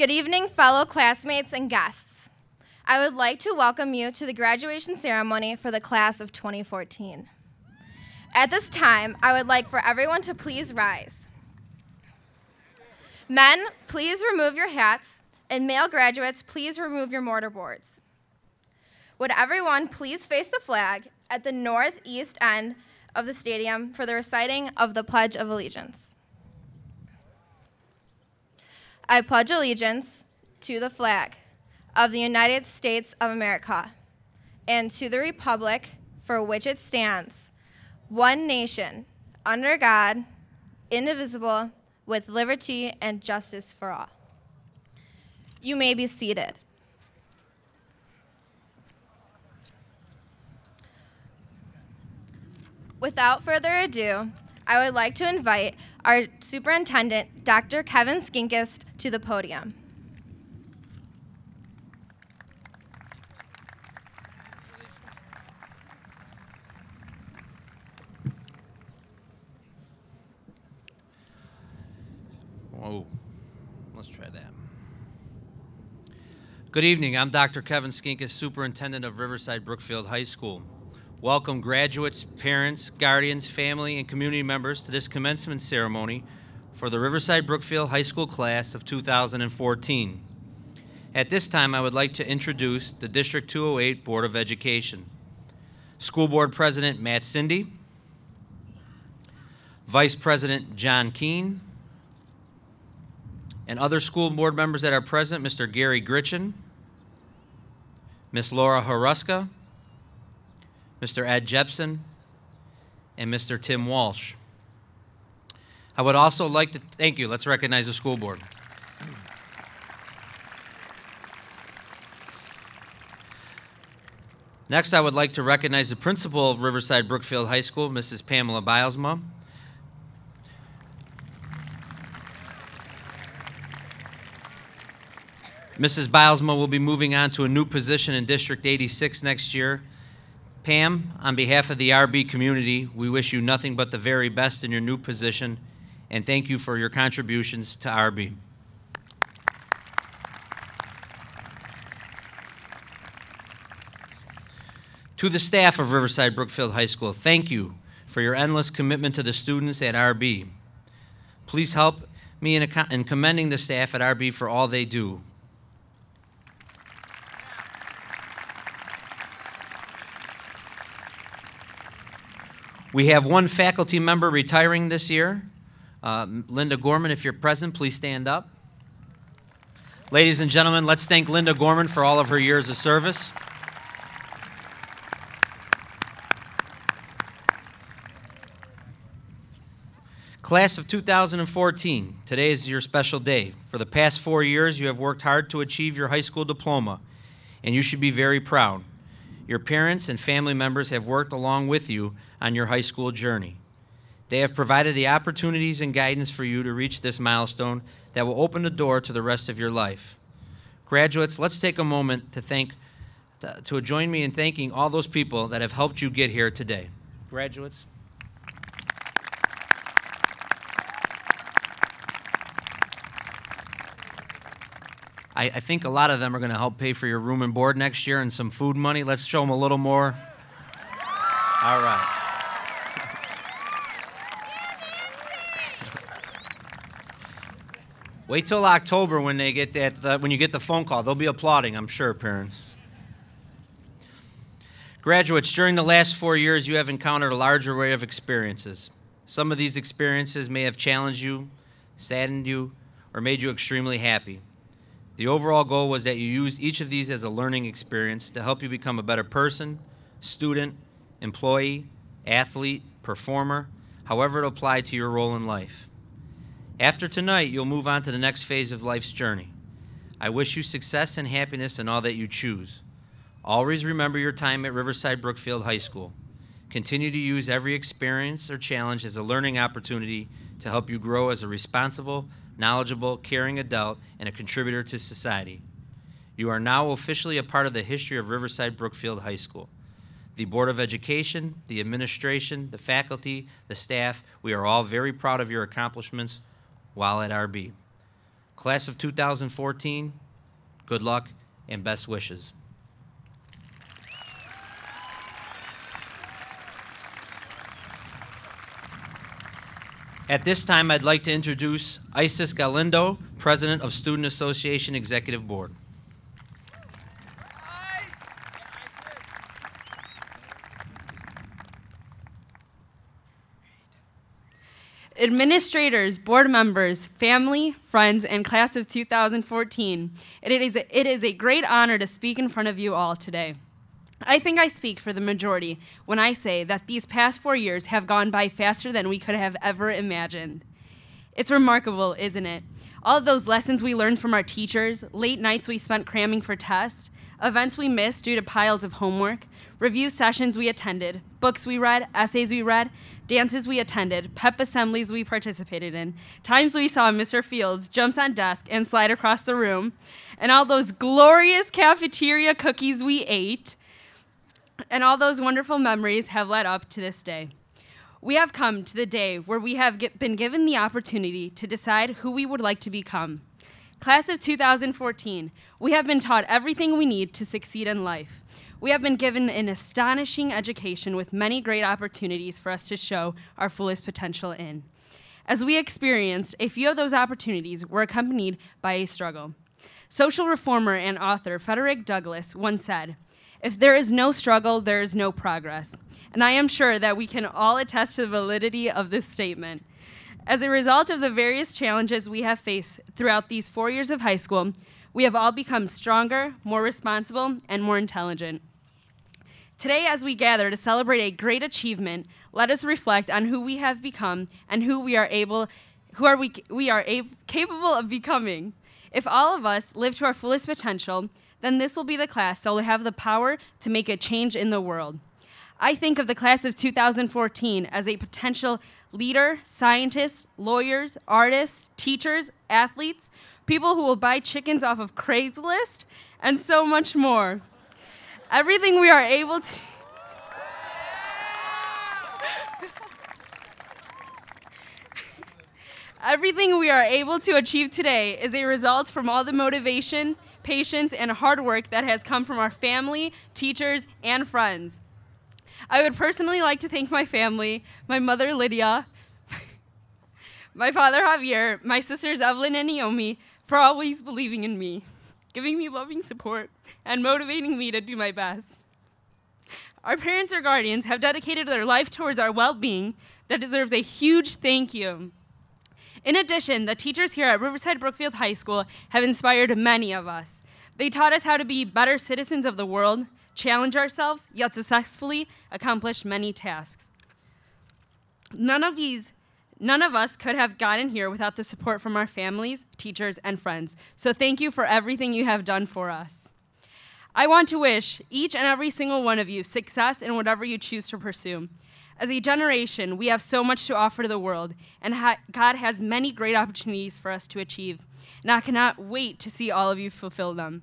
Good evening, fellow classmates and guests. I would like to welcome you to the graduation ceremony for the class of 2014. At this time, I would like for everyone to please rise. Men, please remove your hats, and male graduates, please remove your mortarboards. Would everyone please face the flag at the northeast end of the stadium for the reciting of the Pledge of Allegiance. I pledge allegiance to the flag of the United States of America and to the republic for which it stands, one nation, under God, indivisible, with liberty and justice for all. You may be seated. Without further ado, I would like to invite our Superintendent, Dr. Kevin Skinkist, to the podium. Whoa, let's try that. Good evening, I'm Dr. Kevin Skinkis, Superintendent of Riverside Brookfield High School. Welcome graduates, parents, guardians, family, and community members to this commencement ceremony for the Riverside Brookfield High School class of 2014. At this time, I would like to introduce the District 208 Board of Education. School Board President Matt Cindy, Vice President John Keene, and other school board members that are present, Mr. Gary Gritchen, Ms. Laura Haruska, Mr. Ed Jepson, and Mr. Tim Walsh. I would also like to, thank you, let's recognize the school board. Next, I would like to recognize the principal of Riverside Brookfield High School, Mrs. Pamela Bilesma. Mrs. Bilesma will be moving on to a new position in District 86 next year. Pam, on behalf of the RB community, we wish you nothing but the very best in your new position, and thank you for your contributions to RB. To the staff of Riverside Brookfield High School, thank you for your endless commitment to the students at RB. Please help me in commending the staff at RB for all they do. We have one faculty member retiring this year. Linda Gorman, if you're present, please stand up. Ladies and gentlemen, let's thank Linda Gorman for all of her years of service. Class of 2014, today is your special day. For the past 4 years, you have worked hard to achieve your high school diploma, and you should be very proud. Your parents and family members have worked along with you on your high school journey. They have provided the opportunities and guidance for you to reach this milestone that will open the door to the rest of your life. Graduates, let's take a moment to join me in thanking all those people that have helped you get here today. Graduates. I think a lot of them are going to help pay for your room and board next year and some food money. Let's show them a little more. All right. Wait till October when they get that. When you get the phone call, they'll be applauding, I'm sure, parents. Graduates, during the last 4 years, you have encountered a large array of experiences. Some of these experiences may have challenged you, saddened you, or made you extremely happy. The overall goal was that you used each of these as a learning experience to help you become a better person, student, employee, athlete, performer, however it applied to your role in life. After tonight, you'll move on to the next phase of life's journey. I wish you success and happiness in all that you choose. Always remember your time at Riverside Brookfield High School. Continue to use every experience or challenge as a learning opportunity to help you grow as a responsible, knowledgeable, caring adult, and a contributor to society. You are now officially a part of the history of Riverside Brookfield High School. The Board of Education, the administration, the faculty, the staff, we are all very proud of your accomplishments while at RB. Class of 2014, good luck and best wishes. At this time, I'd like to introduce Isis Galindo, President of Student Association Executive Board. Administrators, board members, family, friends, and class of 2014, it is a great honor to speak in front of you all today. I think I speak for the majority when I say that these past 4 years have gone by faster than we could have ever imagined. It's remarkable, isn't it? All of those lessons we learned from our teachers, late nights we spent cramming for tests, events we missed due to piles of homework, review sessions we attended, books we read, essays we read, dances we attended, pep assemblies we participated in, times we saw Mr. Fields jumps on desk and slide across the room, and all those glorious cafeteria cookies we ate, and all those wonderful memories have led up to this day. We have come to the day where we have been given the opportunity to decide who we would like to become. Class of 2014, we have been taught everything we need to succeed in life. We have been given an astonishing education with many great opportunities for us to show our fullest potential in. As we experienced, a few of those opportunities were accompanied by a struggle. Social reformer and author Frederick Douglass once said, "If there is no struggle, there is no progress." And I am sure that we can all attest to the validity of this statement. As a result of the various challenges we have faced throughout these 4 years of high school, we have all become stronger, more responsible, and more intelligent. Today, as we gather to celebrate a great achievement, let us reflect on who we have become and who we are capable of becoming. If all of us live to our fullest potential, then this will be the class that will have the power to make a change in the world. I think of the class of 2014 as a potential leader, scientists, lawyers, artists, teachers, athletes, people who will buy chickens off of Craigslist, and so much more. Everything we are able to Everything we are able to achieve today is a result from all the motivation, patience, and hard work that has come from our family, teachers, and friends. I would personally like to thank my family, my mother, Lydia, my father, Javier, my sisters, Evelyn and Naomi, for always believing in me, giving me loving support, and motivating me to do my best. Our parents or guardians have dedicated their life towards our well-being that deserves a huge thank you. In addition, the teachers here at Riverside Brookfield High School have inspired many of us. They taught us how to be better citizens of the world, challenge ourselves, yet successfully accomplish many tasks. None of us could have gotten here without the support from our families, teachers, and friends. So thank you for everything you have done for us. I want to wish each and every single one of you success in whatever you choose to pursue. As a generation, we have so much to offer to the world, and God has many great opportunities for us to achieve, and I cannot wait to see all of you fulfill them.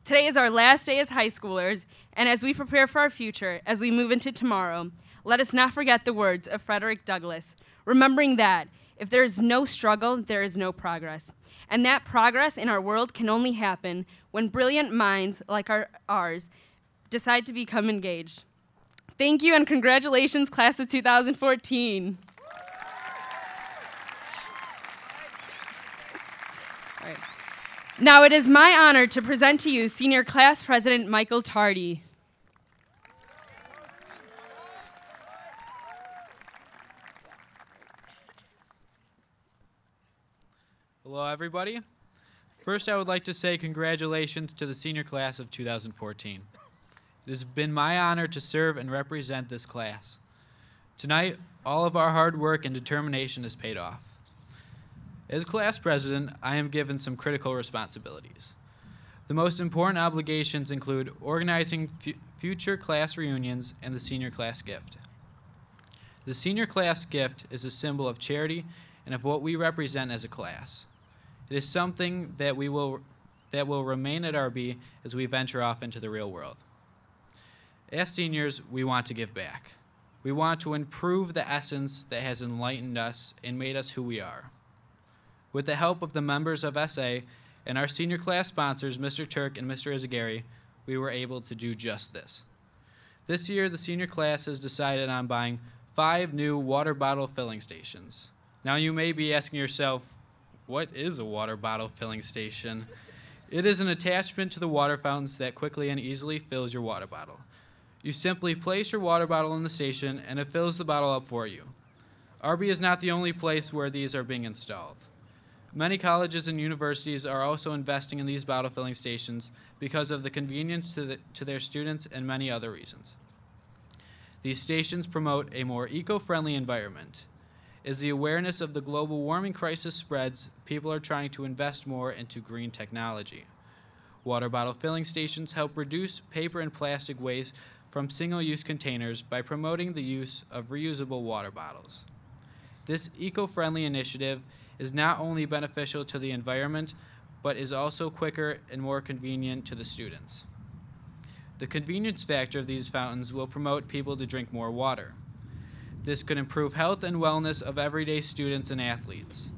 Today is our last day as high schoolers, and as we prepare for our future, as we move into tomorrow, let us not forget the words of Frederick Douglass, remembering that if there is no struggle, there is no progress. And that progress in our world can only happen when brilliant minds like ours decide to become engaged. Thank you and congratulations, class of 2014. All right. Now it is my honor to present to you Senior Class President Michael Tardy. Hello, everybody. First, I would like to say congratulations to the senior class of 2014. It has been my honor to serve and represent this class. Tonight, all of our hard work and determination has paid off. As class president, I am given some critical responsibilities. The most important obligations include organizing future class reunions and the senior class gift. The senior class gift is a symbol of charity and of what we represent as a class. It is something that will remain at RB as we venture off into the real world. As seniors, we want to give back. We want to improve the essence that has enlightened us and made us who we are. With the help of the members of SA and our senior class sponsors, Mr. Turk and Mr. Izagari, we were able to do just this. This year, the senior class has decided on buying 5 new water bottle filling stations. Now you may be asking yourself, what is a water bottle filling station? It is an attachment to the water fountains that quickly and easily fills your water bottle. You simply place your water bottle in the station and it fills the bottle up for you. RB is not the only place where these are being installed. Many colleges and universities are also investing in these bottle filling stations because of the convenience to their students and many other reasons. These stations promote a more eco-friendly environment. As the awareness of the global warming crisis spreads, people are trying to invest more into green technology. Water bottle filling stations help reduce paper and plastic waste from single-use containers by promoting the use of reusable water bottles. This eco-friendly initiative is not only beneficial to the environment, but is also quicker and more convenient to the students. The convenience factor of these fountains will promote people to drink more water. This could improve health and wellness of everyday students and athletes.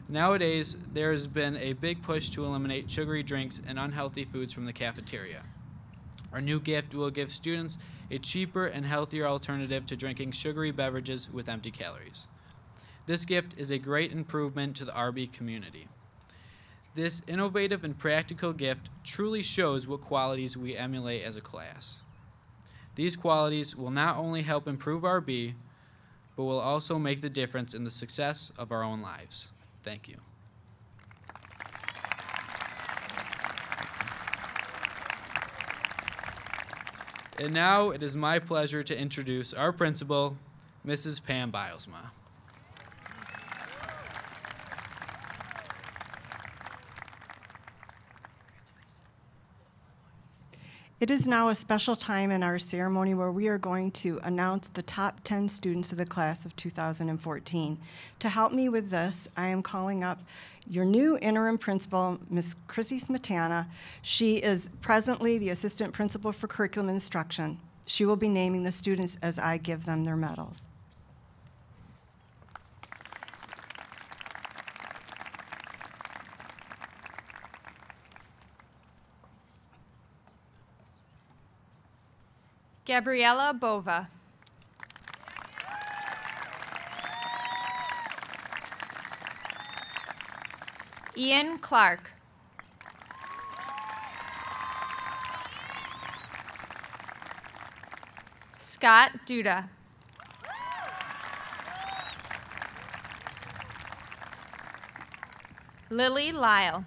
Nowadays, there has been a big push to eliminate sugary drinks and unhealthy foods from the cafeteria. Our new gift will give students a cheaper and healthier alternative to drinking sugary beverages with empty calories. This gift is a great improvement to the RB community. This innovative and practical gift truly shows what qualities we emulate as a class. These qualities will not only help improve RB, but will also make the difference in the success of our own lives. Thank you. And now it is my pleasure to introduce our principal, Mrs. Pam Bilesma. It is now a special time in our ceremony where we are going to announce the top 10 students of the class of 2014. To help me with this, I am calling up your new interim principal, Ms. Chrissy Smetana. She is presently the assistant principal for curriculum instruction. She will be naming the students as I give them their medals. Gabriella Bova. Ian Clark. Scott Duda. Lily Lyle.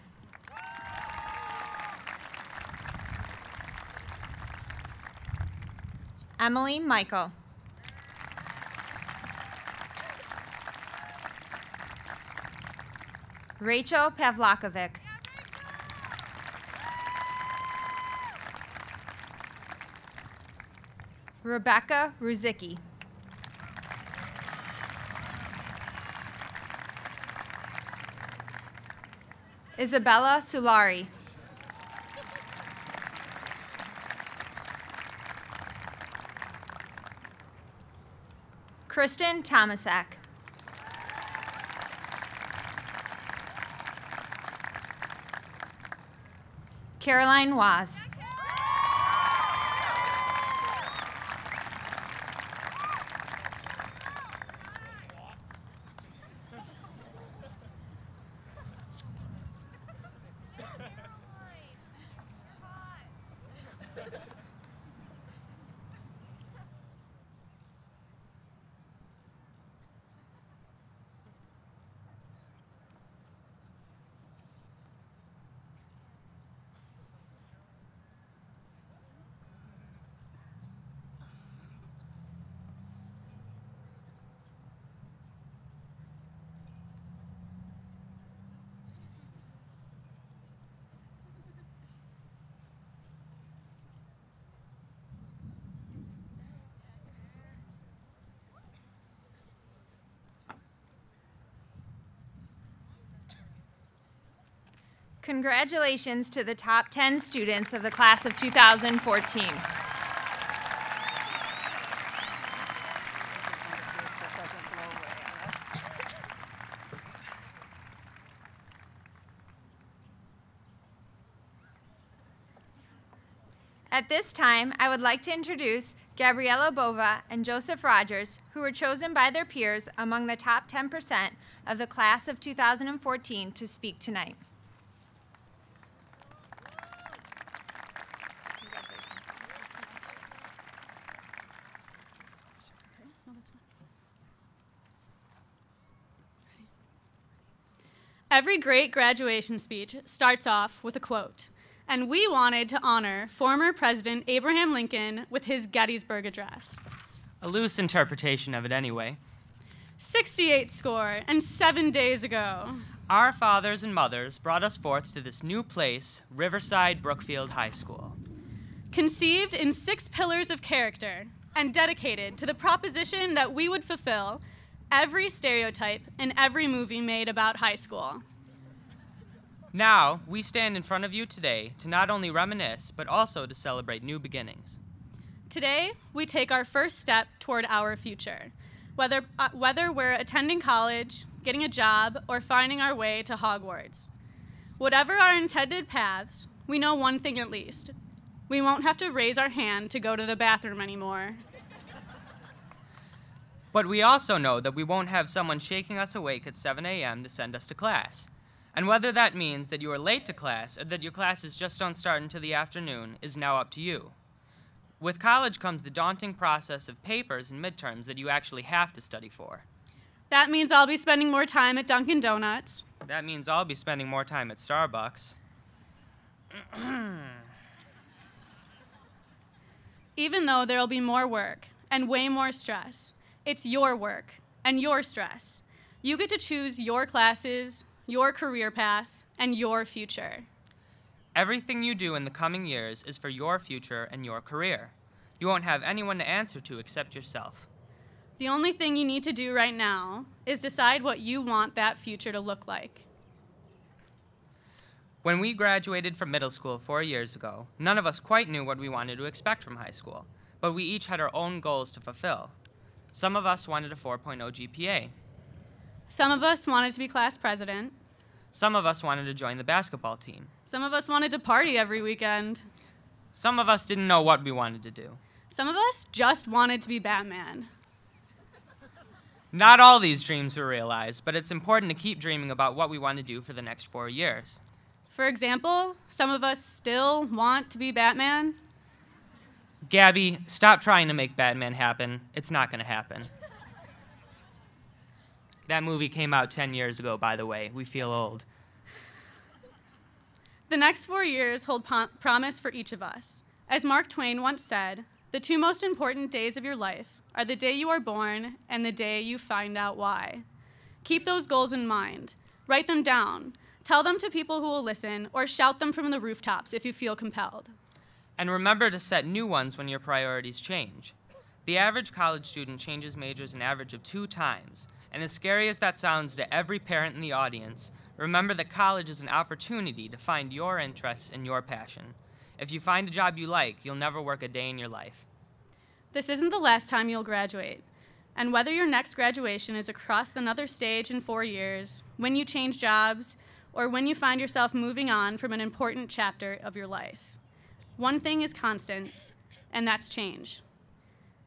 Emily Michael. Rachel Pavlakovic. Rebecca Ruzicki. Isabella Sulari. Kristen Tomasak. Caroline Waz. Congratulations to the top 10 students of the class of 2014. At this time, I would like to introduce Gabriella Bova and Joseph Rogers, who were chosen by their peers among the top 10% of the class of 2014 to speak tonight. Every great graduation speech starts off with a quote, and we wanted to honor former President Abraham Lincoln with his Gettysburg Address. A loose interpretation of it anyway. 68 score and 7 days ago. Our fathers and mothers brought us forth to this new place, Riverside Brookfield High School. Conceived in 6 pillars of character and dedicated to the proposition that we would fulfill every stereotype in every movie made about high school. Now, we stand in front of you today to not only reminisce, but also to celebrate new beginnings. Today, we take our first step toward our future, whether we're attending college, getting a job, or finding our way to Hogwarts. Whatever our intended paths, we know one thing at least. We won't have to raise our hand to go to the bathroom anymore. But we also know that we won't have someone shaking us awake at 7 a.m. to send us to class. And whether that means that you are late to class or that your classes just don't start until the afternoon is now up to you. With college comes the daunting process of papers and midterms that you actually have to study for. That means I'll be spending more time at Dunkin' Donuts. That means I'll be spending more time at Starbucks. Even though there'll be more work and way more stress, it's your work and your stress. You get to choose your classes, your career path, and your future. Everything you do in the coming years is for your future and your career. You won't have anyone to answer to except yourself. The only thing you need to do right now is decide what you want that future to look like. When we graduated from middle school 4 years ago, none of us quite knew what we wanted to expect from high school, but we each had our own goals to fulfill. Some of us wanted a 4.0 GPA. Some of us wanted to be class president. Some of us wanted to join the basketball team. Some of us wanted to party every weekend. Some of us didn't know what we wanted to do. Some of us just wanted to be Batman. Not all these dreams were realized, but it's important to keep dreaming about what we want to do for the next 4 years. For example, some of us still want to be Batman. Gabby, stop trying to make Batman happen. It's not going to happen. That movie came out 10 years ago, by the way. We feel old. The next 4 years hold promise for each of us. As Mark Twain once said, the 2 most important days of your life are the day you are born and the day you find out why. Keep those goals in mind. Write them down. Tell them to people who will listen, or shout them from the rooftops if you feel compelled. And remember to set new ones when your priorities change. The average college student changes majors an average of 2 times. And as scary as that sounds to every parent in the audience, remember that college is an opportunity to find your interests and your passion. If you find a job you like, you'll never work a day in your life. This isn't the last time you'll graduate. And whether your next graduation is across another stage in 4 years, when you change jobs, or when you find yourself moving on from an important chapter of your life, one thing is constant, and that's change.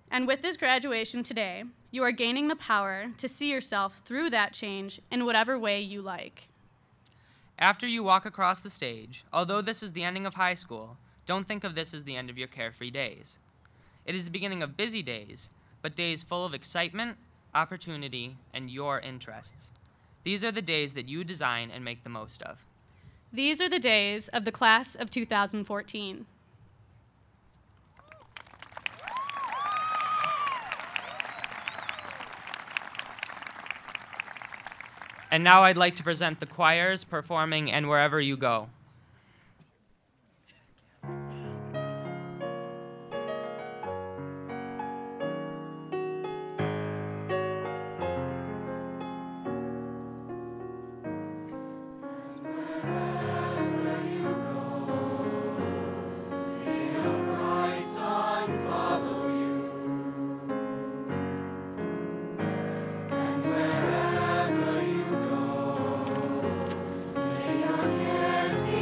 And with this graduation today, you are gaining the power to see yourself through that change in whatever way you like. After you walk across the stage, although this is the ending of high school, don't think of this as the end of your carefree days. It is the beginning of busy days, but days full of excitement, opportunity, and your interests. These are the days that you design and make the most of. These are the days of the class of 2014. And now I'd like to present the choirs performing And Wherever You Go. Wherever you go, may your cares be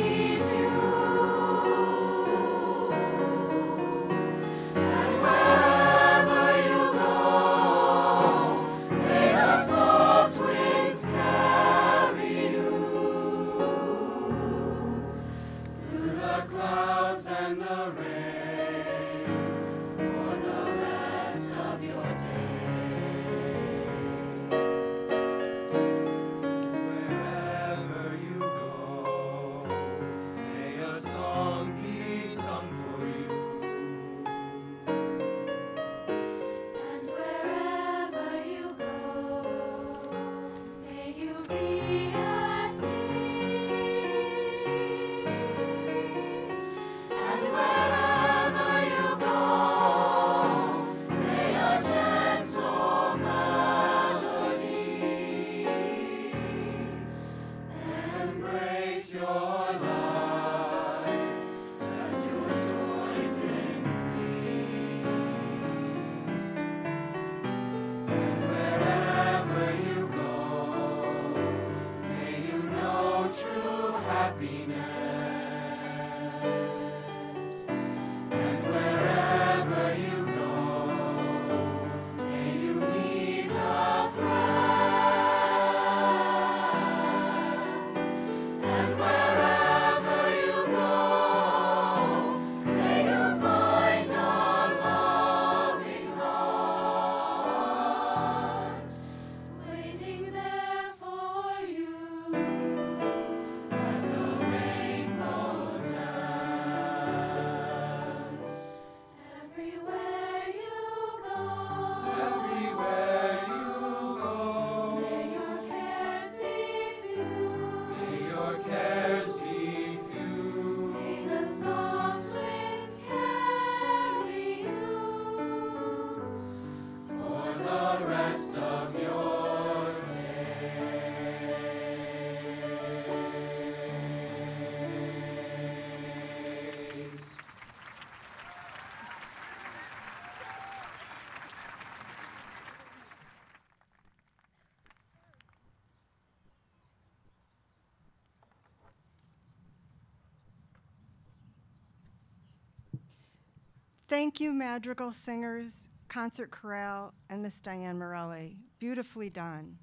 Thank you, madrigal singers, concert chorale, and Miss Diane Morelli. Beautifully done.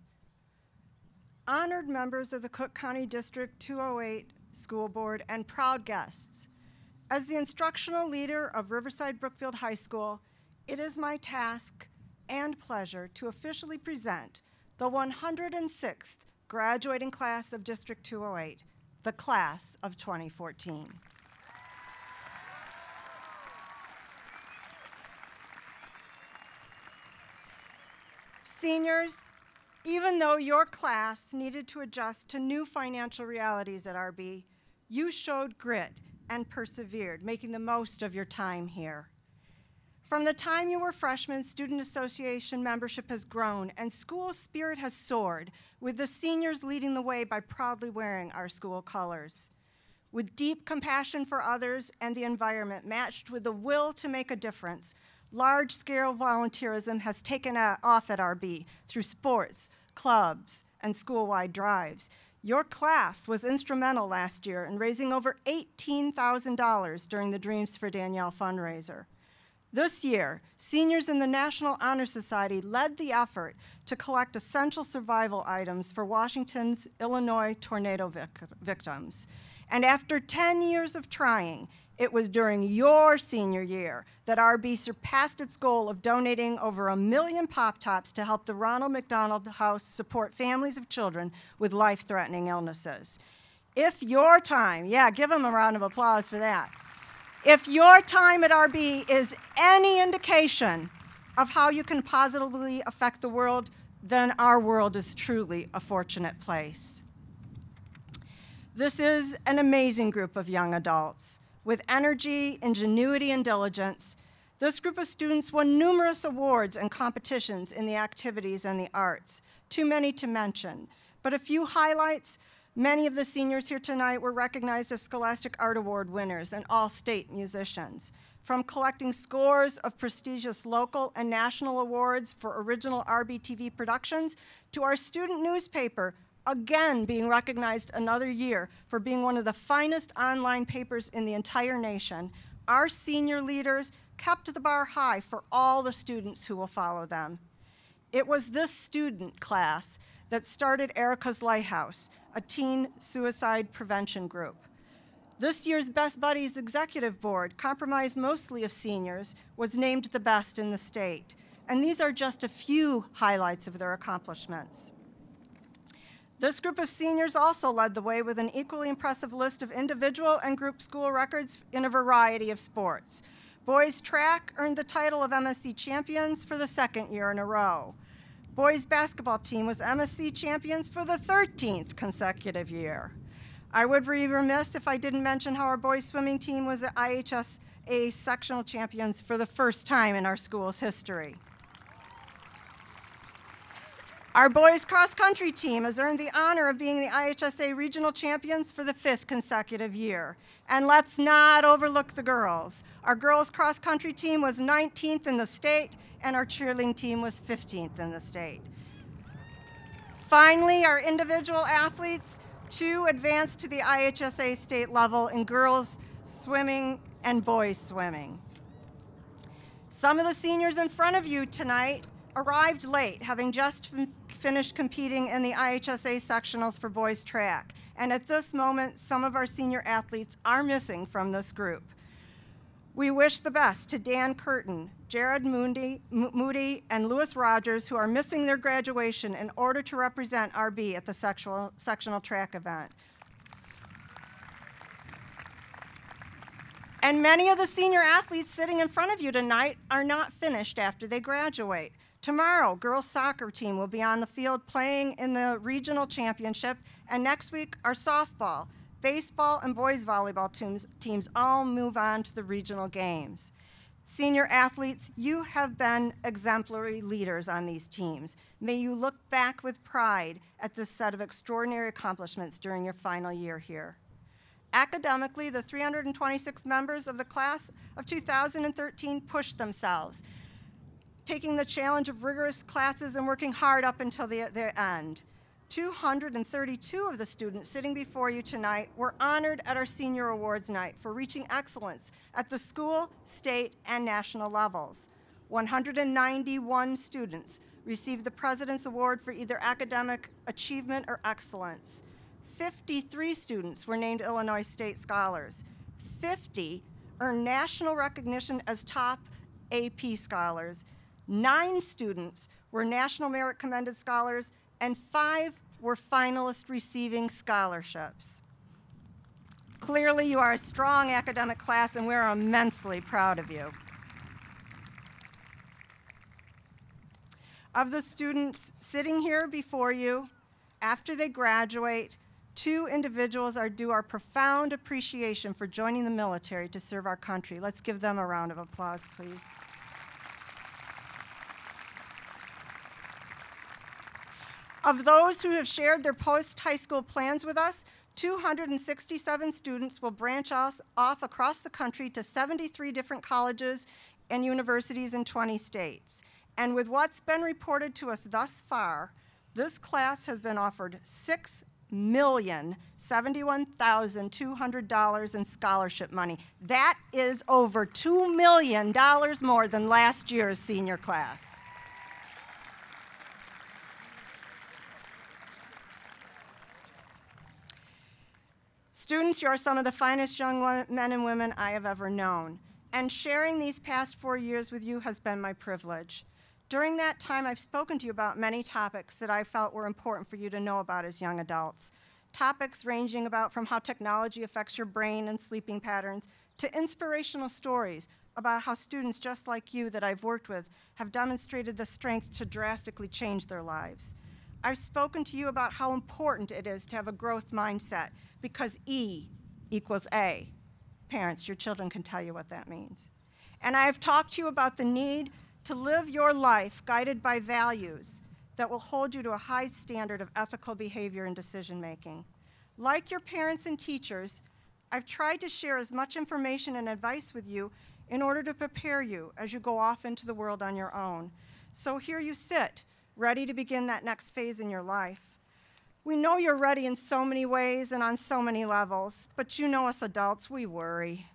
Honored members of the Cook County District 208 School Board and proud guests. As the instructional leader of Riverside Brookfield High School, it is my task and pleasure to officially present the 106th graduating class of District 208, the class of 2014. Seniors, even though your class needed to adjust to new financial realities at RB, you showed grit and persevered, making the most of your time here. From the time you were freshmen, Student Association membership has grown and school spirit has soared, with the seniors leading the way by proudly wearing our school colors. With deep compassion for others and the environment matched with the will to make a difference, large-scale volunteerism has taken off at RB through sports, clubs, and school-wide drives. Your class was instrumental last year in raising over $18,000 during the Dreams for Danielle fundraiser. This year, seniors in the National Honor Society led the effort to collect essential survival items for Washington's Illinois tornado victims. And after 10 years of trying, it was during your senior year that RB surpassed its goal of donating over 1 million Pop-Tops to help the Ronald McDonald House support families of children with life-threatening illnesses. If your time, yeah, give them a round of applause for that. If your time at RB is any indication of how you can positively affect the world, then our world is truly a fortunate place. This is an amazing group of young adults. With energy, ingenuity, and diligence, this group of students won numerous awards and competitions in the activities and the arts, too many to mention. But a few highlights: many of the seniors here tonight were recognized as Scholastic Art Award winners and all-state musicians. From collecting scores of prestigious local and national awards for original RBTV productions, to our student newspaper, again being recognized another year for being one of the finest online papers in the entire nation, our senior leaders kept the bar high for all the students who will follow them. It was this student class that started Erica's Lighthouse, a teen suicide prevention group. This year's Best Buddies Executive Board, comprised mostly of seniors, was named the best in the state. And these are just a few highlights of their accomplishments. This group of seniors also led the way with an equally impressive list of individual and group school records in a variety of sports. Boys track earned the title of MSC champions for the 2nd year in a row. Boys basketball team was MSC champions for the 13th consecutive year. I would be remiss if I didn't mention how our boys swimming team was the IHSA sectional champions for the first time in our school's history. Our boys cross-country team has earned the honor of being the IHSA regional champions for the 5th consecutive year. And let's not overlook the girls. Our girls cross-country team was 19th in the state, and our cheerleading team was 15th in the state. Finally, our individual athletes, 2 advanced to the IHSA state level in girls swimming and boys swimming. Some of the seniors in front of you tonight arrived late, having just finished competing in the IHSA sectionals for boys track. And at this moment, some of our senior athletes are missing from this group. We wish the best to Dan Curtin, Jared Moody, and Lewis Rogers, who are missing their graduation in order to represent RB at the sectional track event. And many of the senior athletes sitting in front of you tonight are not finished after they graduate. Tomorrow, girls' soccer team will be on the field playing in the regional championship, and next week, our softball, baseball, and boys volleyball teams all move on to the regional games. Senior athletes, you have been exemplary leaders on these teams. May you look back with pride at this set of extraordinary accomplishments during your final year here. Academically, the 326 members of the class of 2013 pushed themselves, taking the challenge of rigorous classes and working hard up until the end. 232 of the students sitting before you tonight were honored at our Senior Awards Night for reaching excellence at the school, state, and national levels. 191 students received the President's Award for either academic achievement or excellence. 53 students were named Illinois State Scholars. 50 earned national recognition as top AP scholars. 9 students were National Merit Commended Scholars, and 5 were finalists receiving scholarships. Clearly, you are a strong academic class, and we're immensely proud of you. Of the students sitting here before you, after they graduate, 2 individuals are due our profound appreciation for joining the military to serve our country. Let's give them a round of applause, please. Of those who have shared their post-high school plans with us, 267 students will branch off across the country to 73 different colleges and universities in 20 states. And with what's been reported to us thus far, this class has been offered $6,071,200 in scholarship money. That is over $2 million more than last year's senior class. Students, you are some of the finest young men and women I have ever known, and sharing these past 4 years with you has been my privilege. During that time, I've spoken to you about many topics that I felt were important for you to know about as young adults. Topics ranging about from how technology affects your brain and sleeping patterns to inspirational stories about how students just like you that I've worked with have demonstrated the strength to drastically change their lives. I've spoken to you about how important it is to have a growth mindset because E equals A. Parents, your children can tell you what that means. And I have talked to you about the need to live your life guided by values that will hold you to a high standard of ethical behavior and decision making. Like your parents and teachers, I've tried to share as much information and advice with you in order to prepare you as you go off into the world on your own. So here you sit, ready to begin that next phase in your life. We know you're ready in so many ways and on so many levels, but you know us adults, we worry.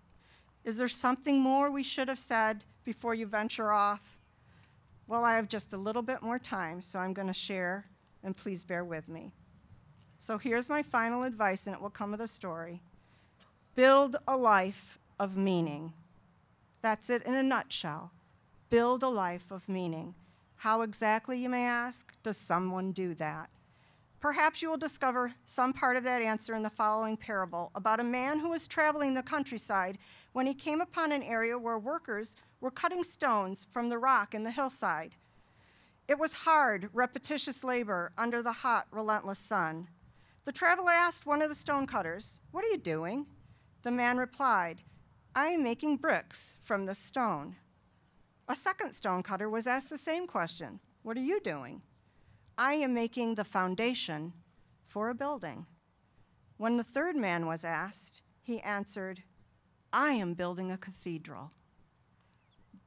Is there something more we should have said before you venture off? Well, I have just a little bit more time, so I'm going to share, and please bear with me. So here's my final advice, and it will come with a story. Build a life of meaning. That's it in a nutshell. Build a life of meaning. How exactly, you may ask, does someone do that? Perhaps you will discover some part of that answer in the following parable about a man who was traveling the countryside when he came upon an area where workers were cutting stones from the rock in the hillside. It was hard, repetitious labor under the hot, relentless sun. The traveler asked one of the stonecutters, "What are you doing?" The man replied, "I am making bricks from the stone." A second stonecutter was asked the same question, "What are you doing?" I am making the foundation for a building. When the third man was asked, he answered, I am building a cathedral.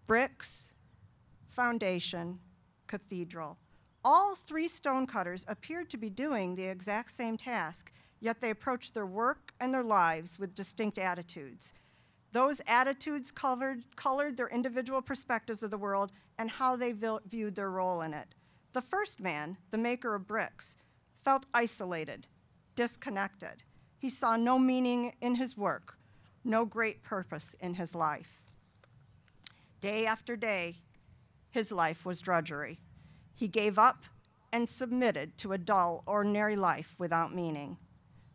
Bricks, foundation, cathedral. All three stonecutters appeared to be doing the exact same task, yet they approached their work and their lives with distinct attitudes. Those attitudes colored their individual perspectives of the world and how they viewed their role in it. The first man, the maker of bricks, felt isolated, disconnected. He saw no meaning in his work, no great purpose in his life. Day after day, his life was drudgery. He gave up and submitted to a dull, ordinary life without meaning.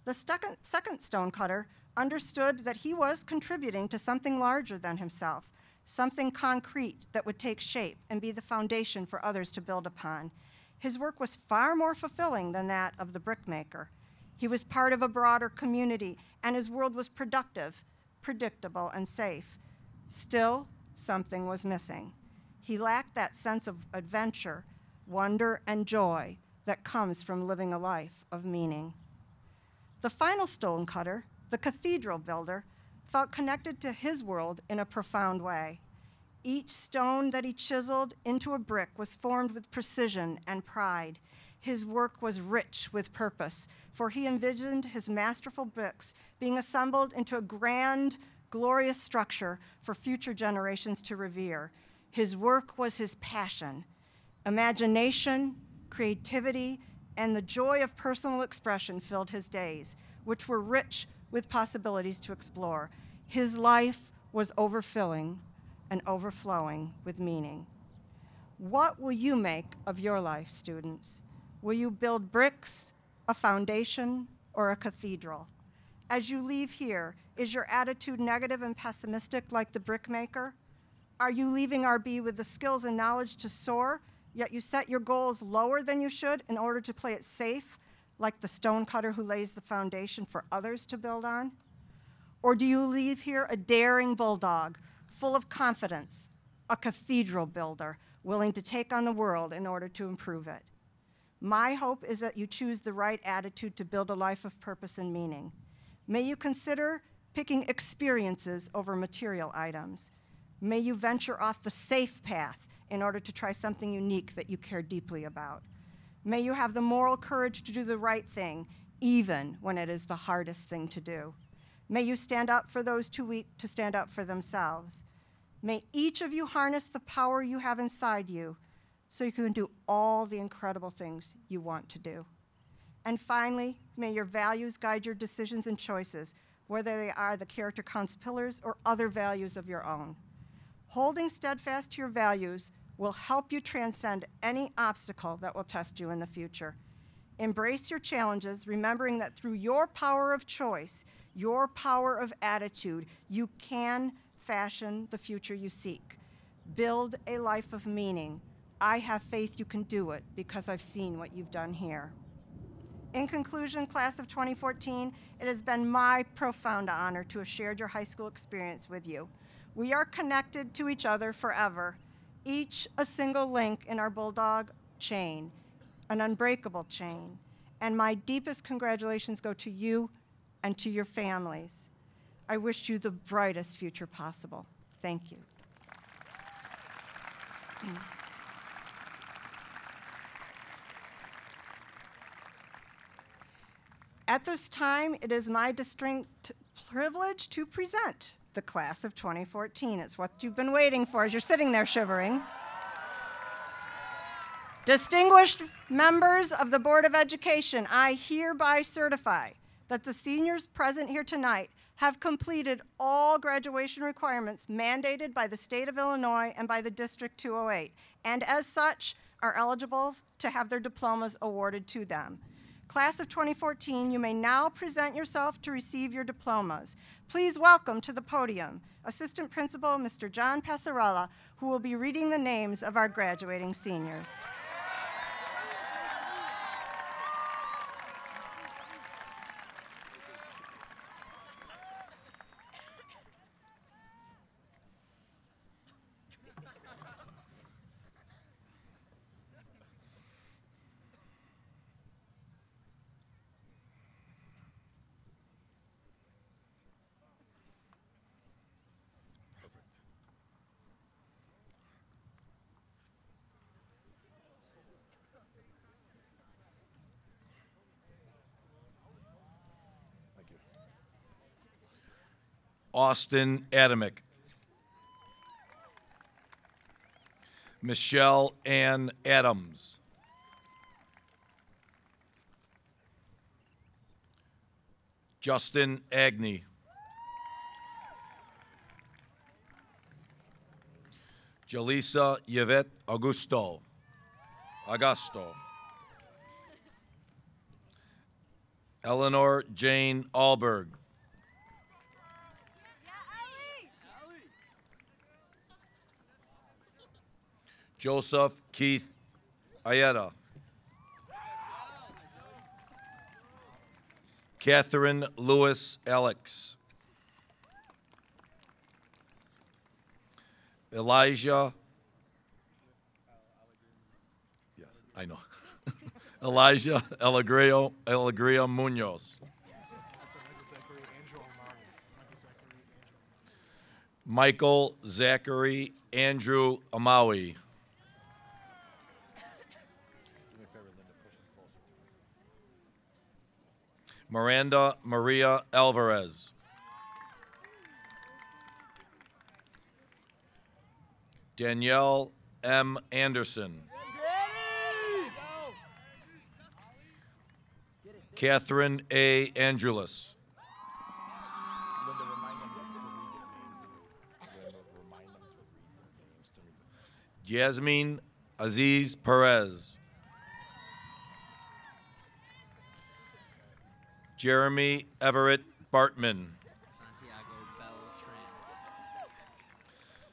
The second stonecutter understood that he was contributing to something larger than himself, something concrete that would take shape and be the foundation for others to build upon. His work was far more fulfilling than that of the brickmaker. He was part of a broader community, and his world was productive, predictable, and safe. Still, something was missing. He lacked that sense of adventure, wonder, and joy that comes from living a life of meaning. The final stonecutter, the cathedral builder, felt connected to his world in a profound way. Each stone that he chiseled into a brick was formed with precision and pride. His work was rich with purpose, for he envisioned his masterful bricks being assembled into a grand, glorious structure for future generations to revere. His work was his passion. Imagination, creativity, and the joy of personal expression filled his days, which were rich with possibilities to explore. His life was overfilling and overflowing with meaning. What will you make of your life, students? Will you build bricks, a foundation, or a cathedral? As you leave here, is your attitude negative and pessimistic like the brickmaker? Are you leaving RB with the skills and knowledge to soar, yet you set your goals lower than you should in order to play it safe, like the stonecutter who lays the foundation for others to build on? Or do you leave here a daring bulldog, full of confidence, a cathedral builder, willing to take on the world in order to improve it? My hope is that you choose the right attitude to build a life of purpose and meaning. May you consider picking experiences over material items. May you venture off the safe path in order to try something unique that you care deeply about. May you have the moral courage to do the right thing, even when it is the hardest thing to do. May you stand up for those too weak to stand up for themselves. May each of you harness the power you have inside you so you can do all the incredible things you want to do. And finally, may your values guide your decisions and choices, whether they are the Character Counts pillars or other values of your own. Holding steadfast to your values will help you transcend any obstacle that will test you in the future. Embrace your challenges, remembering that through your power of choice, your power of attitude, you can fashion the future you seek. Build a life of meaning. I have faith you can do it because I've seen what you've done here. In conclusion, class of 2014, it has been my profound honor to have shared your high school experience with you. We are connected to each other forever, each a single link in our bulldog chain, an unbreakable chain. And my deepest congratulations go to you and to your families. I wish you the brightest future possible. Thank you. At this time, it is my distinct privilege to present the class of 2014. It's what you've been waiting for as you're sitting there shivering. Distinguished members of the Board of Education, I hereby certify that the seniors present here tonight have completed all graduation requirements mandated by the state of Illinois and by the District 208, and as such are eligible to have their diplomas awarded to them. Class of 2014, you may now present yourself to receive your diplomas. Please welcome to the podium Assistant Principal Mr. John Passarella, who will be reading the names of our graduating seniors. Austin Adamick. Michelle Ann Adams. Justin Agnew. Jalisa Yvette Augusto. Eleanor Jane Alberg. Joseph Keith Ayeta. Catherine Lewis Alex. Elijah. Yes, I know. Elijah Alegria Munoz. Michael Zachary Andrew Amawi. Miranda Maria Alvarez. Danielle M. Anderson. Catherine A. Angelis. Yasmin Aziz Perez. Jeremy Everett Bartman.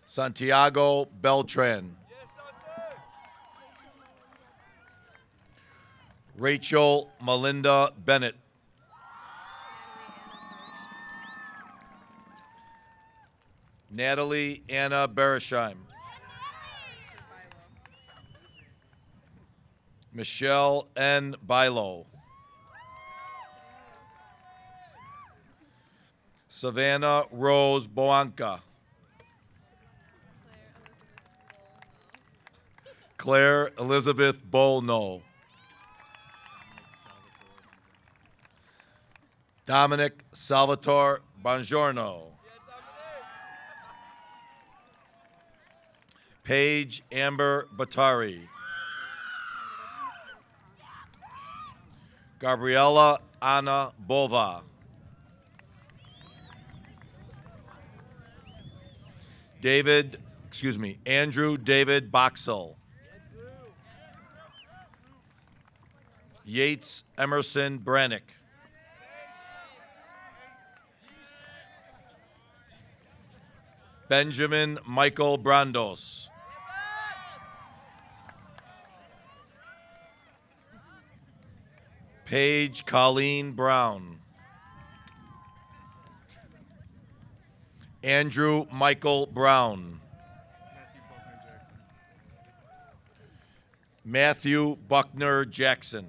Santiago Beltran. Rachel Melinda Bennett. Natalie Anna Beresheim. Michelle N. Bilo. Savannah Rose Boanca. Claire Elizabeth Bolno. Dominic Salvatore Bongiorno. Paige Amber Batari. Gabriela Anna Bova. Andrew David Boxell. Yates Emerson Brannick. Benjamin Michael Brandos. Paige Colleen Brown. Andrew Michael Brown. Matthew Buckner Jackson.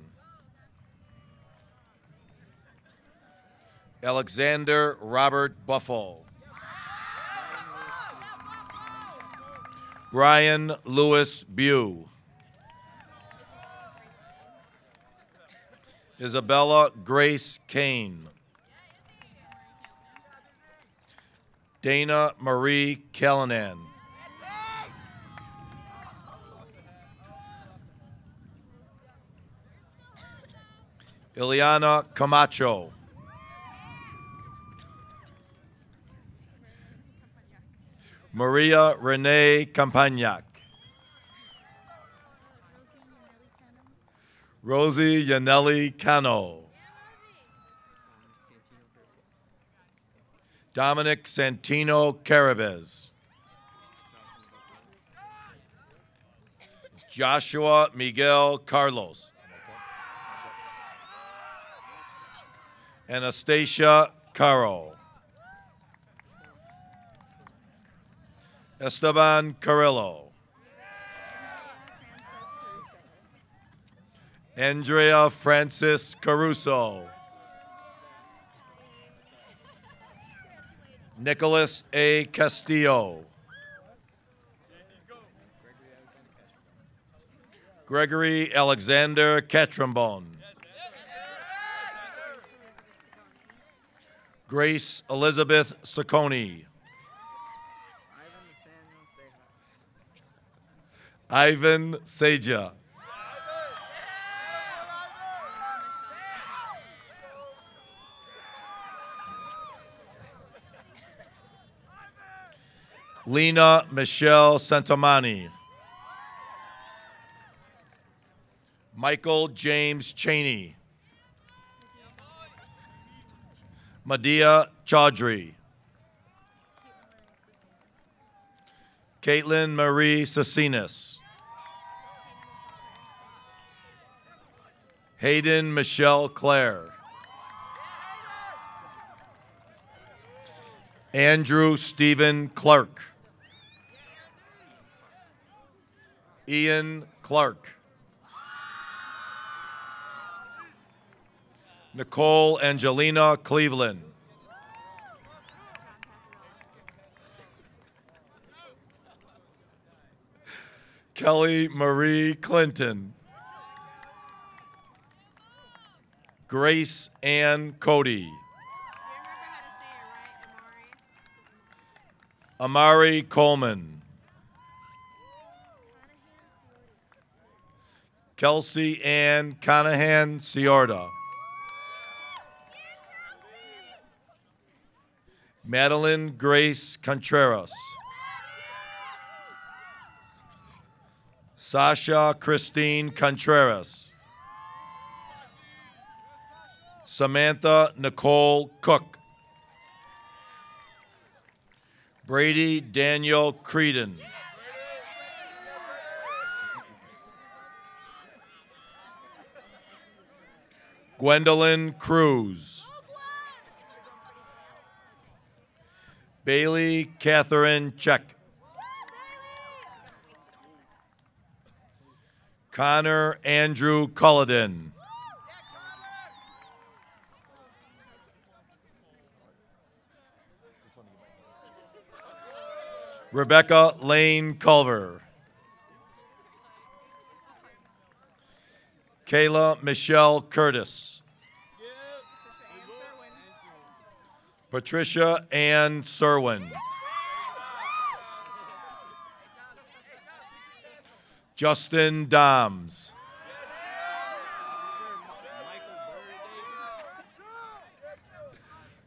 Alexander Robert Buffo. Brian Lewis Bew. Isabella Grace Kane. Dana Marie Callanan. Ileana Camacho. Maria Renee Campagnac. Rosie Yanelli Cano. Dominic Santino Carabez. Joshua Miguel Carlos. Anastasia Caro. Esteban Carrillo. Andrea Francis Caruso. Nicholas A. Castillo. Gregory Alexander Catrambone. Grace Elizabeth Sacconi. Ivan Seja. Lena Michelle Santamani. Michael James Cheney. Madhya Chaudhry. Caitlin Marie Cecinas. Hayden Michelle Clare. Andrew Stephen Clark. Ian Clark. Nicole Angelina Cleveland. Kelly Marie Clinton. Grace Ann Cody. Amari Coleman. Kelsey Ann Conahan Ciorda. Madeline Grace Contreras. Sasha Christine Contreras. Samantha Nicole Cook. Brady Daniel Creedon. Gwendolyn Cruz. Bailey Catherine Check. Connor Andrew Culloden. Rebecca Lane Culver. Kayla Michelle Curtis. Patricia Ann Serwin. Justin Doms.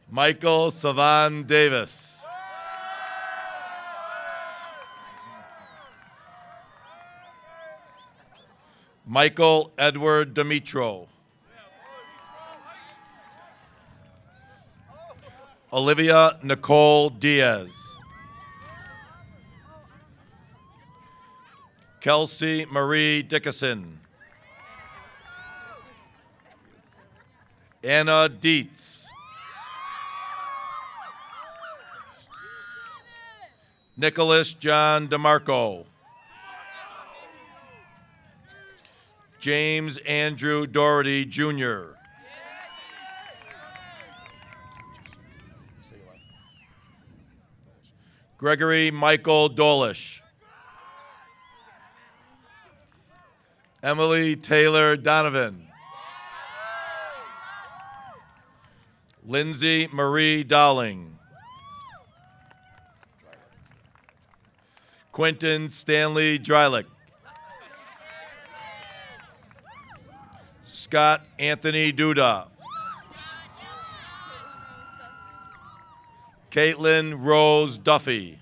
Michael Savan Davis. Michael Edward Dimitro. Olivia Nicole Diaz. Kelsey Marie Dickinson. Anna Dietz. Nicholas John DeMarco. James Andrew Doherty, Jr. Gregory Michael Dolish. Emily Taylor Donovan. Lindsay Marie Dowling. Quentin Stanley Drylick. Scott Anthony Duda. Caitlin Rose Duffy.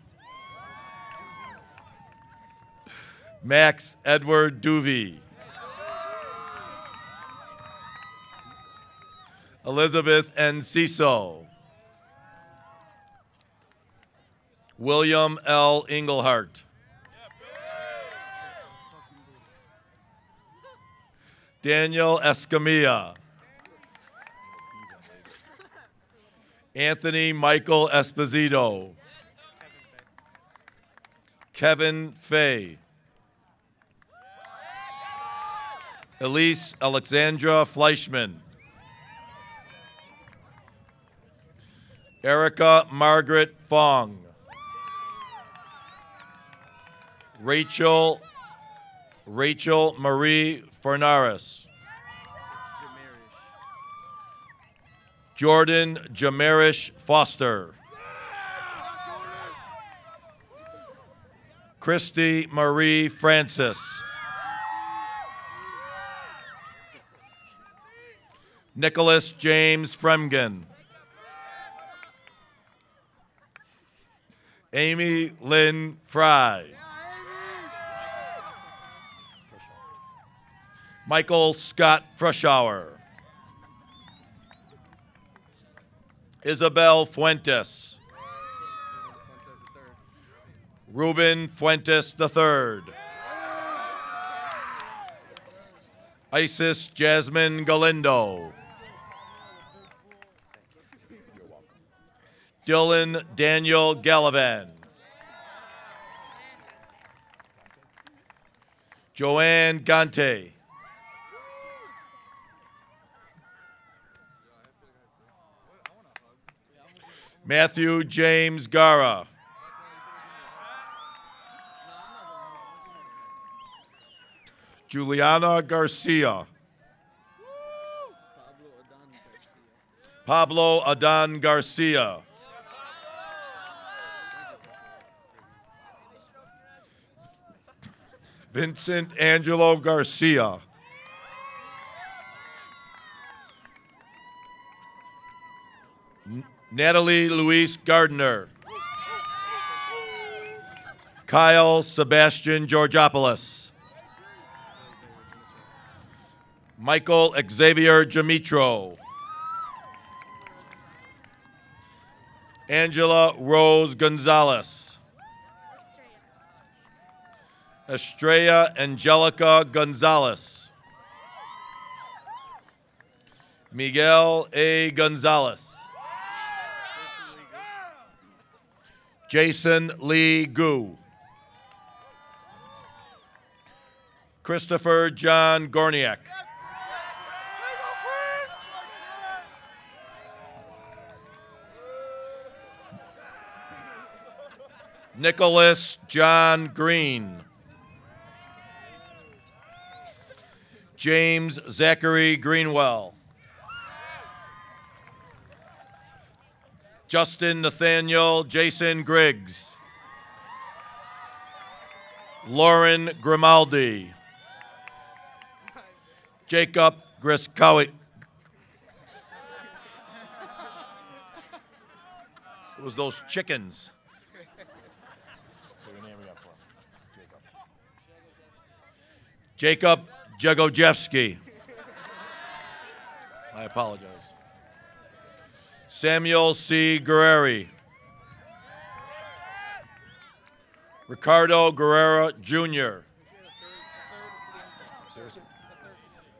Max Edward Duvey. Elizabeth Enciso. William L. Englehart. Daniel Escamilla. Anthony Michael Esposito. Kevin Fay. Elise Alexandra Fleischman. Erica Margaret Fong. Rachel Marie Fornaris. Jordan Jamarish Foster. Christy Marie Francis. Nicholas James Fremgen. Amy Lynn Fry. Michael Scott Frischauer. Isabel Fuentes. Ruben Fuentes III. Isis Jasmine Galindo. Dylan Daniel Gallivan. Joanne Gante. Matthew James Gara. Juliana Garcia. Pablo Adan Garcia. Vincent Angelo Garcia. Natalie Louise Gardner. Kyle Sebastian Georgopoulos. Michael Xavier Jamitro. Angela Rose Gonzalez. Estrella Angelica Gonzalez. Miguel A. Gonzalez. Jason Lee Gu. Christopher John Gorniak. Nicholas John Green. James Zachary Greenwell. Justin Nathaniel Jason Griggs. Lauren Grimaldi. Jacob Griskowick. It was those chickens. Jacob Jagojewski. I apologize. Samuel C. Guerreri. Ricardo Guerrera Jr.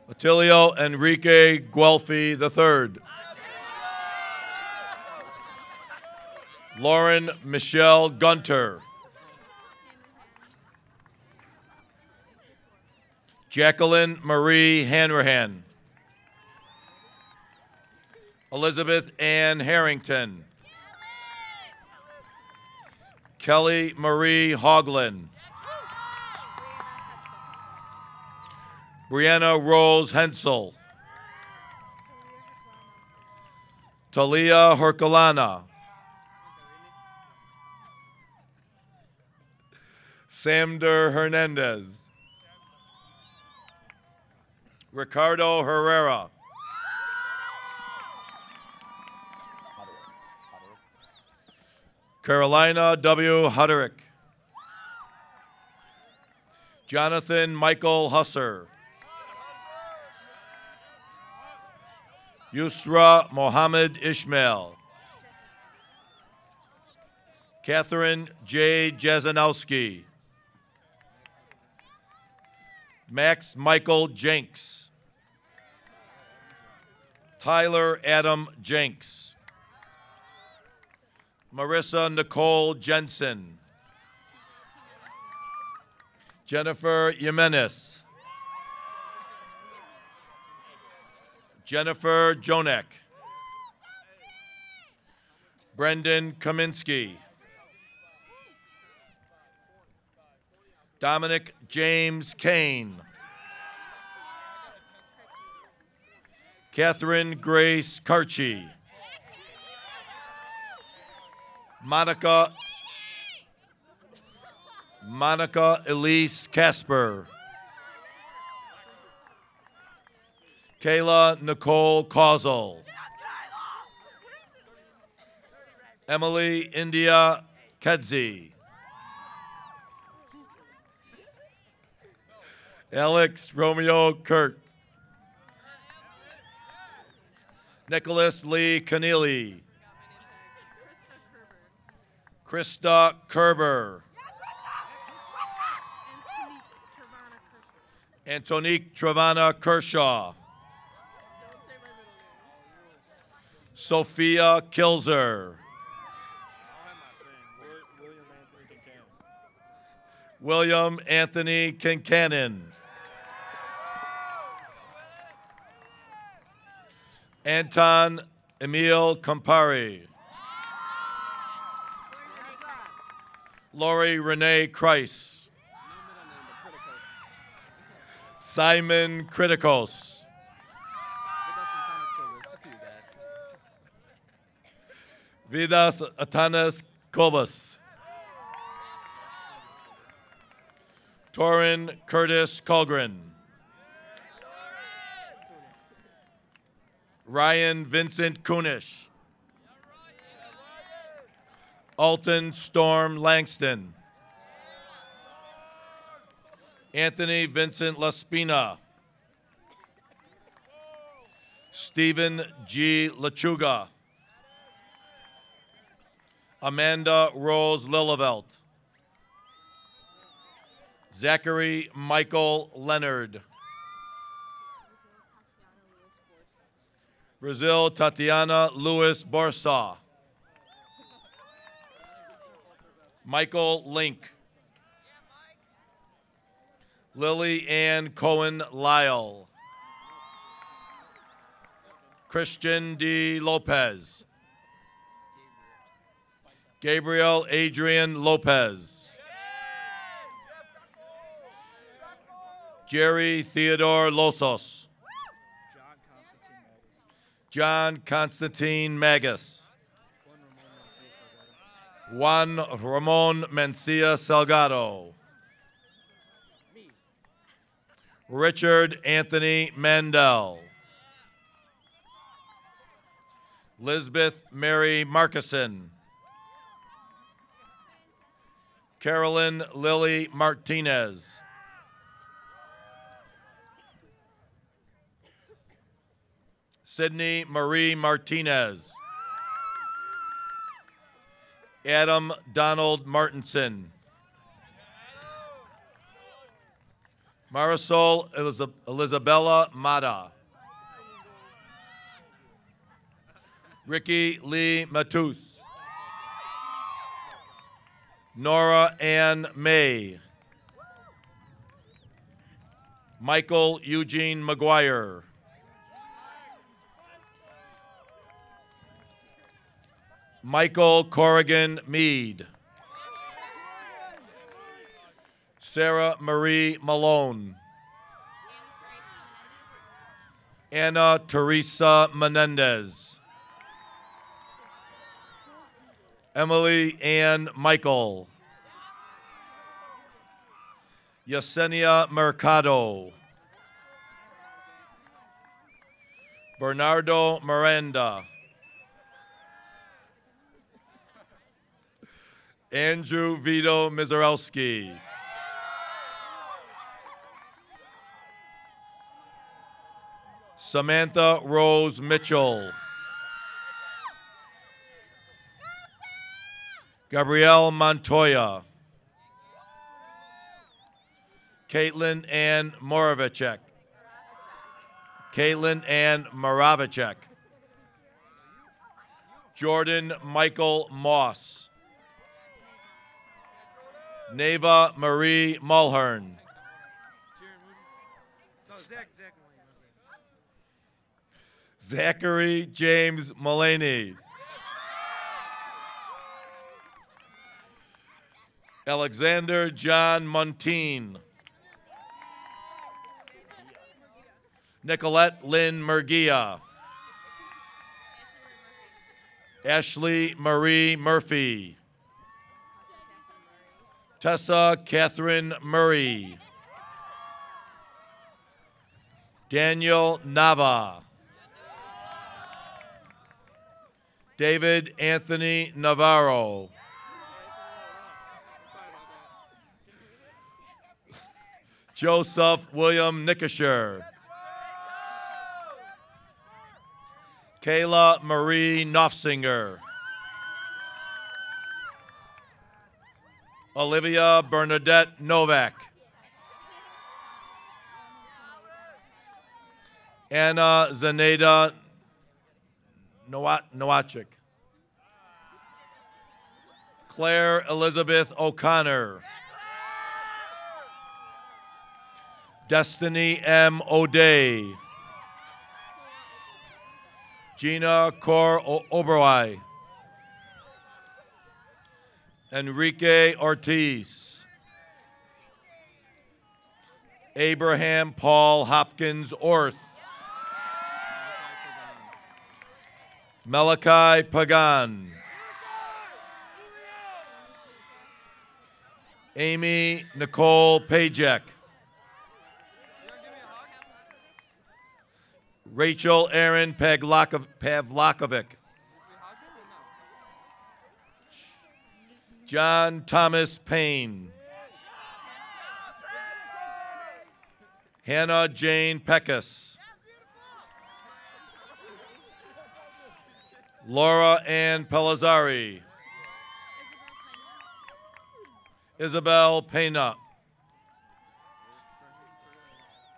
Attilio Enrique Guelfi III. Lauren Michelle Gunter. Jacqueline Marie Hanrahan. Elizabeth Ann Harrington. Kelly Marie Hoagland. Brianna Rose Hensel. Talia Herculana. Samder Hernandez. Ricardo Herrera. Carolina W. Huderick. Jonathan Michael Husser. Yusra Mohammed Ishmael. Catherine J. Jazanowski. Max Michael Jenks. Tyler Adam Jenks. Marissa Nicole Jensen. Jennifer Jimenez. Jennifer Jonek. Brendan Kaminsky. Dominic James Kane. Catherine Grace Karchi. Monica Elise Casper. Kayla Nicole Causel. Emily India Kedzie. Alex Romeo Kurt. Nicholas Lee Keneally. Krista Kerber. Antonique Travana Kershaw. Sophia Kilzer. William Anthony Kincannon. Anton Emil Campari. Lori Renee Kreis. Simon Kritikos. Vidas Atanas Kobus. Torin Curtis Colgren. Ryan Vincent Kunish. Alton Storm Langston. Anthony Vincent Laspina. Stephen G. Lechuga. Amanda Rose Lillevelt. Zachary Michael Leonard. Brazil Tatiana Lewis Borsa. Michael Link. Lily Ann Cohen Lyle. Christian D. Lopez. Gabriel Adrian Lopez. Jerry Theodore Losos. John Constantine Magus. Juan Ramon Mencia Salgado. Richard Anthony Mandel. Lisbeth Mary Markison. Carolyn Lily Martinez. Sydney Marie Martinez. Adam Donald Martinson. Marisol Elizabella Mata. Ricky Lee Matus. Nora Ann May. Michael Eugene McGuire. Michael Corrigan Mead. Sarah Marie Malone. Anna Teresa Menendez. Emily Ann Michael. Yesenia Mercado. Bernardo Miranda. Andrew Vito Mizarowski. Samantha Rose Mitchell. Gabrielle Montoya. Caitlin Ann Moravicek. Caitlin Ann Moravicek. Jordan Michael Moss. Neva Marie Mulhern. Zachary James Mullaney. Alexander John Montine. Nicolette Lynn Murguia. Ashley Marie Murphy. Tessa Catherine Murray. Daniel Nava. David Anthony Navarro. Joseph William Nickisher. Kayla Marie Knopfsinger. Olivia Bernadette Novak. Anna Zaneda Nowacek. Claire Elizabeth O'Connor. Destiny M. O'Day. Gina Cor Oberoi. Enrique Ortiz. Abraham Paul Hopkins Orth. Malachi Pagan. Amy Nicole Pajek. Rachel Aaron Pavlakovic. John Thomas Payne. Hannah Jane Peckus. Laura Ann Pellizzari. Isabel Pena.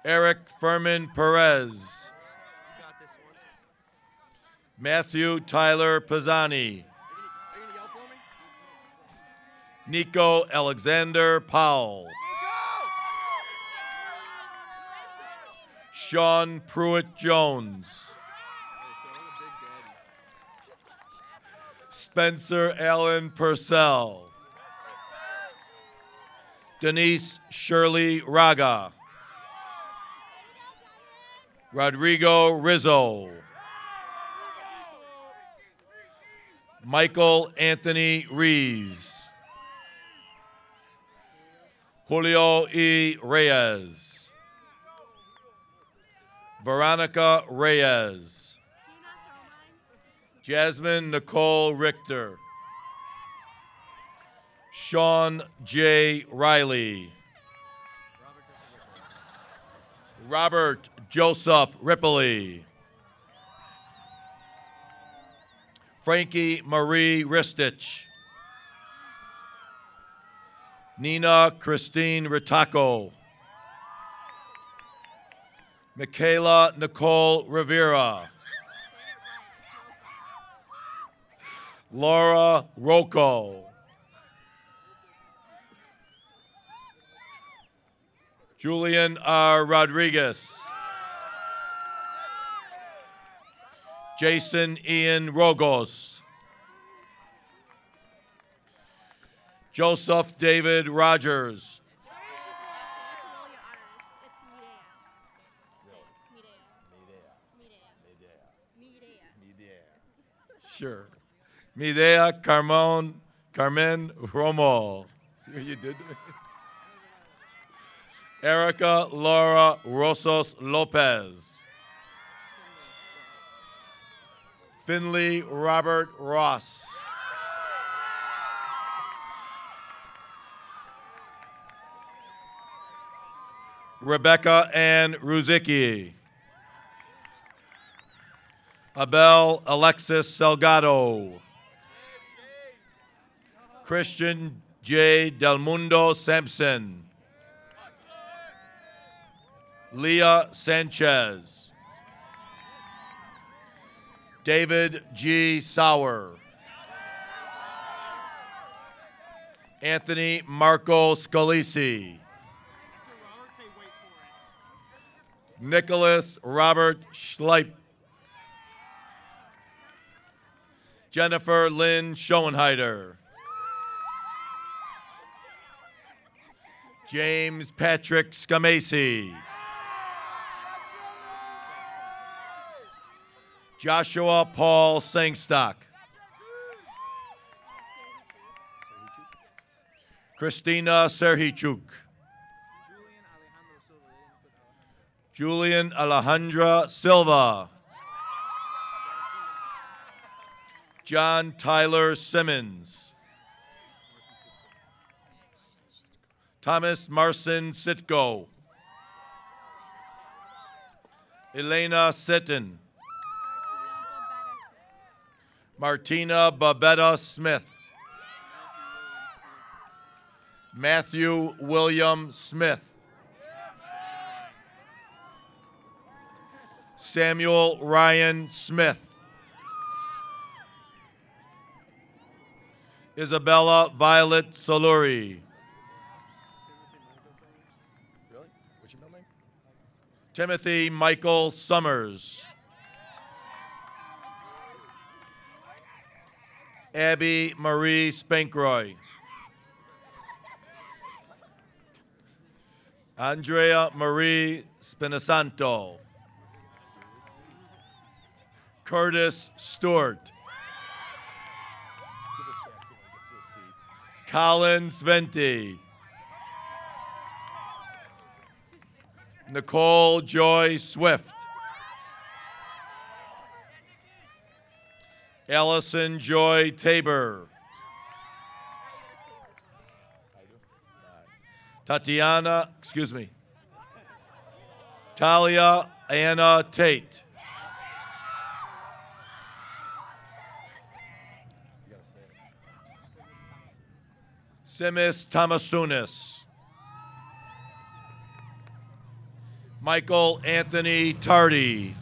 Eric Furman Perez. Matthew Tyler Pisani. Nico Alexander Powell. Sean Pruitt Jones. Spencer Allen Purcell. Denise Shirley Raga. Rodrigo Rizzo. Michael Anthony Rees. Julio E. Reyes. Veronica Reyes. Jasmine Nicole Richter. Sean J. Riley. Robert Joseph Ripley. Frankie Marie Ristich. Nina Christine Ritaco. Michaela Nicole Rivera. Laura Rocco. Julian R. Rodriguez. Jason Ian Rogos. Joseph David Rogers. Sure. Midea Carmen Romo. See what you did to me? Erica Laura Rosos Lopez. Finley Robert Ross. Rebecca Ann Ruzicki. Abel Alexis Salgado. Christian J. Del Mundo Sampson. Leah Sanchez. David G. Sauer. Anthony Marco Scalisi. Nicholas Robert Schleip. Jennifer Lynn Schoenheider. James Patrick Scamasi. Joshua Paul Sangstock. Christina Serhichuk. Julian Alejandra Silva. John Tyler Simmons. Thomas Marcin Sitko. Elena Sitton. Martina Babetta Smith. Matthew William Smith. Samuel Ryan Smith. Isabella Violet Soluri. Really? What's your middle name? Timothy Michael Summers. Abby Marie Spankroy. Andrea Marie Spinasanto. Curtis Stewart. Colin Sventi. Nicole Joy Swift. Allison Joy Tabor. Talia Anna Tate. Simis Tomasunis. Michael Anthony Tardy.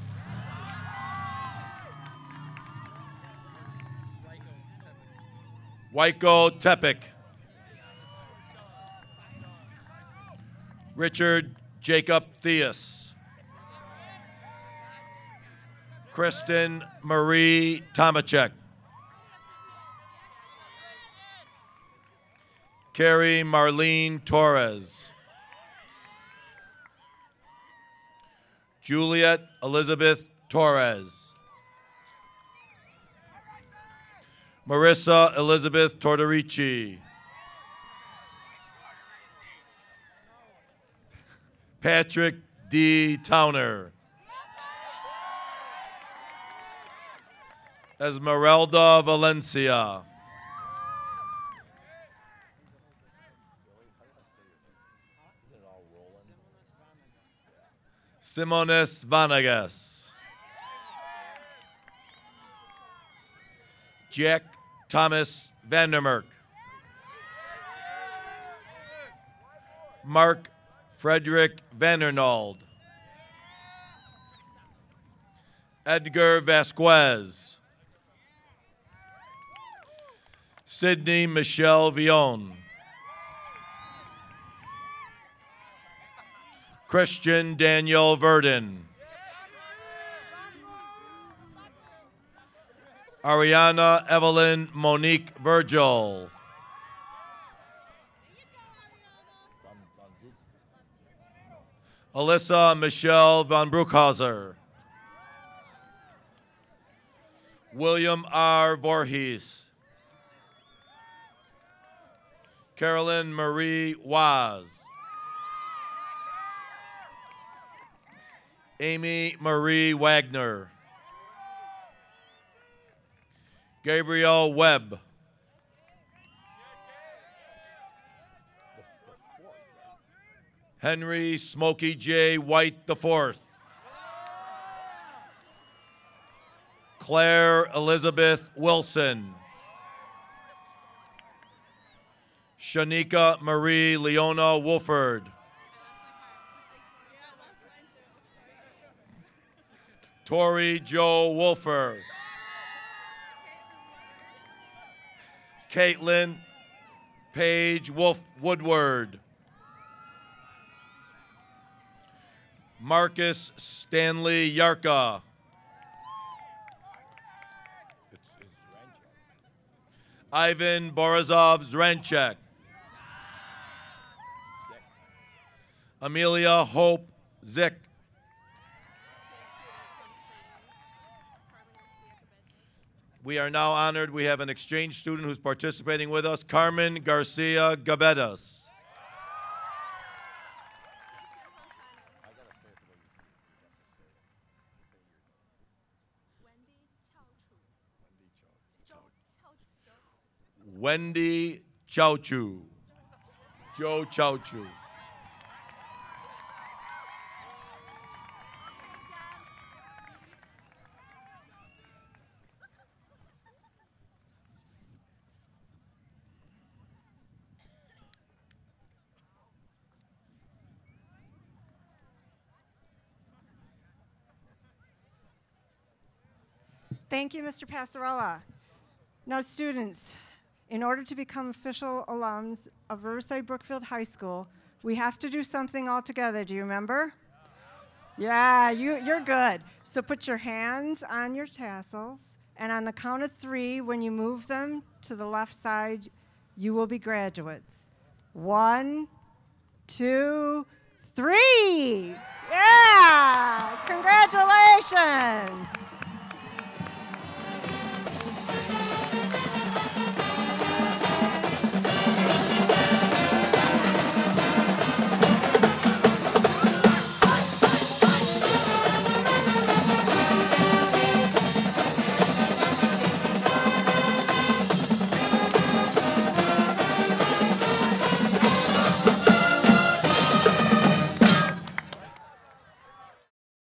Waiko Tepic. Richard Jacob Theus. Kristen Marie Tomachek. Carrie Marlene Torres. Juliet Elizabeth Torres. Marissa Elizabeth Tortorici. Patrick D. Towner. Esmeralda Valencia. Simonis Vanegas. Jack Thomas Vandermerk. Mark Frederick Vandernald. Edgar Vasquez. Sydney Michelle Vion. Christian Daniel Verdon. Ariana Evelyn Monique Virgil. Alyssa Michelle Von Bruckhauser. William R. Voorhees. Carolyn Marie Waz. Amy Marie Wagner. Gabriel Webb. Henry Smokey J. White IV. Claire Elizabeth Wilson. Shanika Marie Leona Wolford. Tori Joe Wolfer. Caitlin Paige Woodward. Marcus Stanley Yarka. Ivan Borisov Zranchek. Amelia Hope Zick. We are now honored. We have an exchange student who's participating with us, Carmen Garcia Gabedas. Wendy Chauchu. Joe Chauchu. Thank you, Mr. Passarella. Now, students, in order to become official alums of Riverside Brookfield High School, we have to do something all together. Do you remember? Yeah, you're good. So put your hands on your tassels, and on the count of 3, when you move them to the left side, you will be graduates. 1, 2, 3. Yeah! Congratulations!